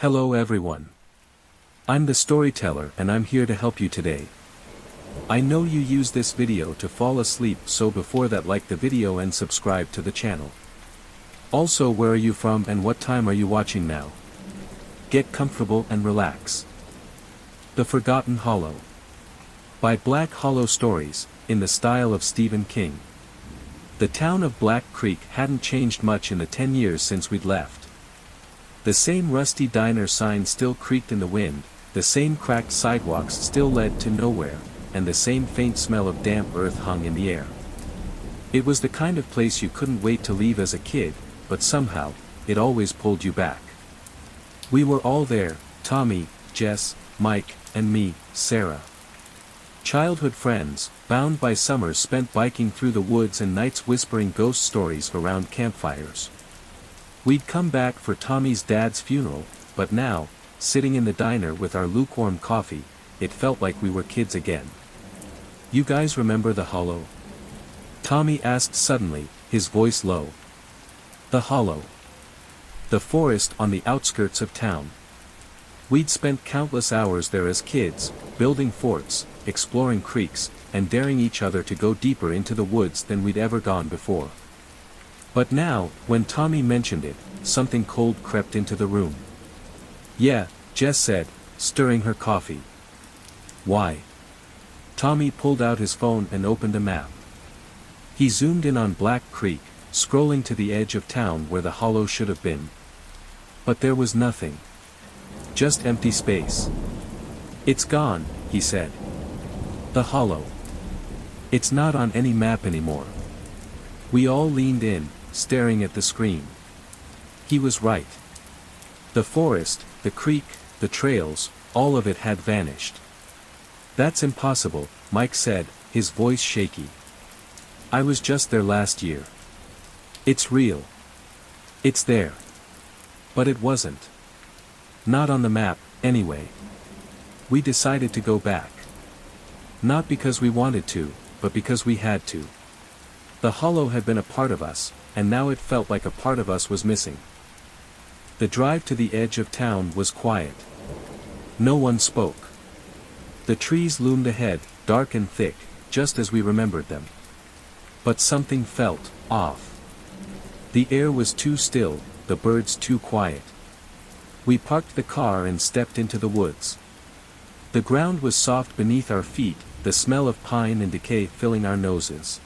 Hello everyone. I'm the storyteller and I'm here to help you today. I know you use this video to fall asleep, so before that, like the video and subscribe to the channel. Also, where are you from and what time are you watching now? Get comfortable and relax. The Forgotten Hollow. By Black Hollow Stories, in the style of Stephen King. The town of Black Creek hadn't changed much in the 10 years since we'd left. The same rusty diner sign still creaked in the wind, the same cracked sidewalks still led to nowhere, and the same faint smell of damp earth hung in the air. It was the kind of place you couldn't wait to leave as a kid, but somehow, it always pulled you back. We were all there, Tommy, Jess, Mike, and me, Sarah. Childhood friends, bound by summers spent biking through the woods and nights whispering ghost stories around campfires. We'd come back for Tommy's dad's funeral, but now, sitting in the diner with our lukewarm coffee, it felt like we were kids again. You guys remember the Hollow? Tommy asked suddenly, his voice low. The Hollow. The forest on the outskirts of town. We'd spent countless hours there as kids, building forts, exploring creeks, and daring each other to go deeper into the woods than we'd ever gone before. But now, when Tommy mentioned it, something cold crept into the room. Yeah, Jess said, stirring her coffee. Why? Tommy pulled out his phone and opened a map. He zoomed in on Black Creek, scrolling to the edge of town where the Hollow should have been. But there was nothing. Just empty space. It's gone, he said. The Hollow. It's not on any map anymore. We all leaned in, staring at the screen. He was right. The forest, the creek, the trails, all of it had vanished. That's impossible, Mike said, his voice shaky. I was just there last year. It's real. It's there. But it wasn't. Not on the map, anyway. We decided to go back. Not because we wanted to, but because we had to. The Hollow had been a part of us, and now it felt like a part of us was missing. The drive to the edge of town was quiet. No one spoke. The trees loomed ahead, dark and thick, just as we remembered them. But something felt off. The air was too still, the birds too quiet. We parked the car and stepped into the woods. The ground was soft beneath our feet, the smell of pine and decay filling our noses.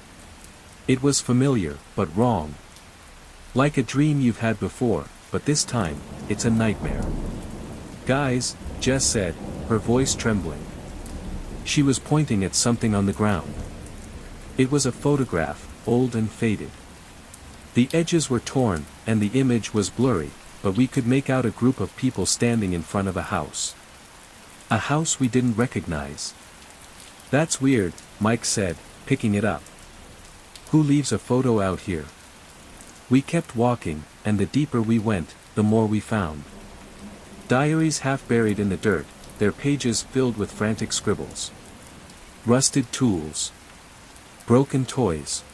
It was familiar, but wrong. Like a dream you've had before, but this time, it's a nightmare. Guys, Jess said, her voice trembling. She was pointing at something on the ground. It was a photograph, old and faded. The edges were torn, and the image was blurry, but we could make out a group of people standing in front of a house. A house we didn't recognize. That's weird, Mike said, picking it up. Who leaves a photo out here? We kept walking, and the deeper we went, the more we found. Diaries half buried in the dirt, their pages filled with frantic scribbles. Rusted tools. Broken toys.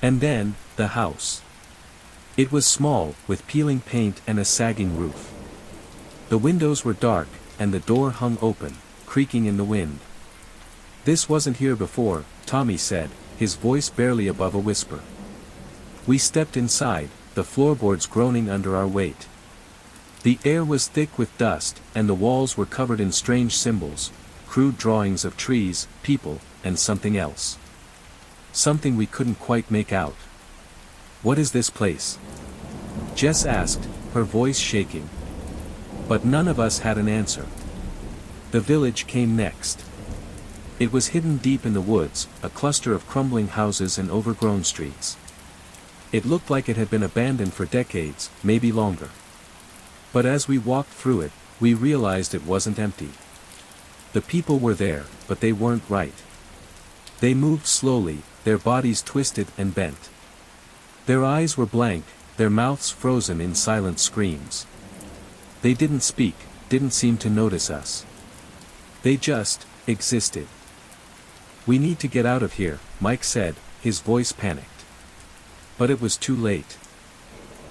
And then, the house. It was small, with peeling paint and a sagging roof. The windows were dark, and the door hung open, creaking in the wind. This wasn't here before, Tommy said, his voice barely above a whisper. We stepped inside, the floorboards groaning under our weight. The air was thick with dust, and the walls were covered in strange symbols, crude drawings of trees, people, and something else. Something we couldn't quite make out. What is this place? Jess asked, her voice shaking. But none of us had an answer. The village came next. It was hidden deep in the woods, a cluster of crumbling houses and overgrown streets. It looked like it had been abandoned for decades, maybe longer. But as we walked through it, we realized it wasn't empty. The people were there, but they weren't right. They moved slowly, their bodies twisted and bent. Their eyes were blank, their mouths frozen in silent screams. They didn't speak, didn't seem to notice us. They just existed. We need to get out of here, Mike said, his voice panicked. But it was too late.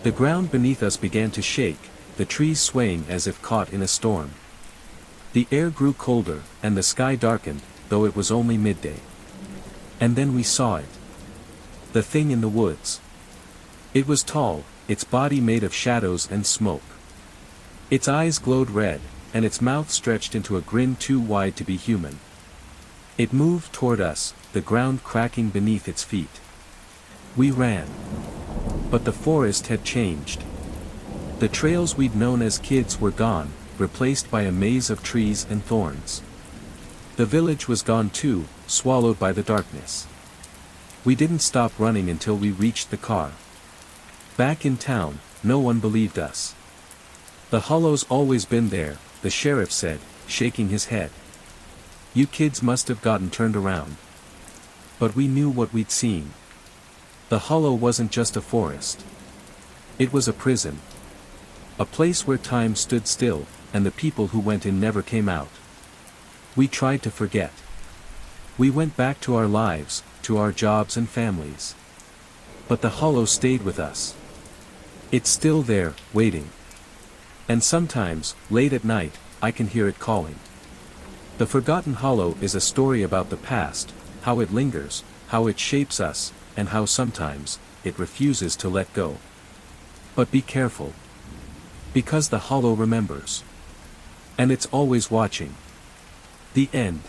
The ground beneath us began to shake, the trees swaying as if caught in a storm. The air grew colder, and the sky darkened, though it was only midday. And then we saw it. The thing in the woods. It was tall, its body made of shadows and smoke. Its eyes glowed red, and its mouth stretched into a grin too wide to be human. It moved toward us, the ground cracking beneath its feet. We ran. But the forest had changed. The trails we'd known as kids were gone, replaced by a maze of trees and thorns. The village was gone too, swallowed by the darkness. We didn't stop running until we reached the car. Back in town, no one believed us. "The hollow's always been there," the sheriff said, shaking his head. "You kids must have gotten turned around." But we knew what we'd seen. The hollow wasn't just a forest. It was a prison. A place where time stood still, and the people who went in never came out. We tried to forget. We went back to our lives, to our jobs and families. But the hollow stayed with us. It's still there, waiting. And sometimes, late at night, I can hear it calling. The Forgotten Hollow is a story about the past, how it lingers, how it shapes us, and how sometimes, it refuses to let go. But be careful. Because the hollow remembers. And it's always watching. The end.